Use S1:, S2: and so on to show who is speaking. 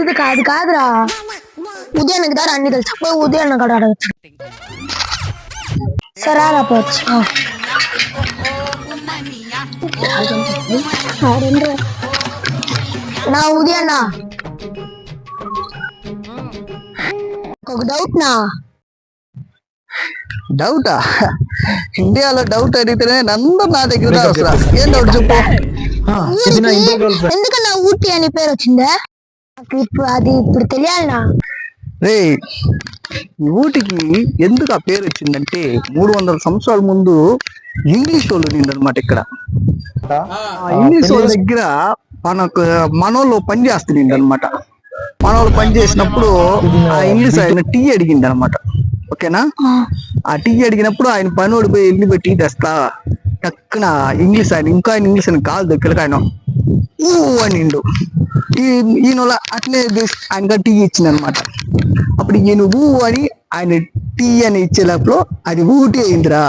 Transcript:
S1: ఇది కాదురా ఉదయానికి దారా అన్ని తెలుసు పోయి ఉదయాన్ని కూడా అడగచ్చు. సరే రాపోవచ్చు. నా ఉదయాన్న ఒక డౌట్
S2: డౌటా? ఇండియాలో డౌట్ అడిగితేనే అందరు నా దగ్గర వస్తా. ఏం డౌట్ చెప్పు.
S1: ఎందుకన్నా ఊటీ అని పేరు వచ్చిందా? ఇప్పుడు తెలియాలనా?
S2: రే, ఊటికి ఎందుకు ఆ పేరు వచ్చిందంటే 300 సంవత్సరాల ముందు ఇంగ్లీష్ వాళ్ళు నిందనమాట ఇక్కడ. ఇంగ్లీష్ వాళ్ళ దగ్గర మనోళ్ళు పని చేస్తుంది అనమాట. మనోళ్ళు పని చేసినప్పుడు ఆ ఇంగ్లీష్ ఆయన టీ అడిగింది అనమాట. ఓకేనా? ఆ టీ అడిగినప్పుడు ఆయన పని ఓడిపోయి వెళ్ళి పెట్టి టీ తెస్తా టక్కున ఇంగ్లీష్ ఆయన ఇంగ్లీష్ అని కాదు దగ్గరకు ఆయన ఊ అనిండు. ఈయన అట్లే ఆయనగా టీ ఇచ్చింది అనమాట. అప్పుడు ఈయన ఊ అని ఆయన టీ అని ఇచ్చే లోపల అది ఊటీ అయిందిరా.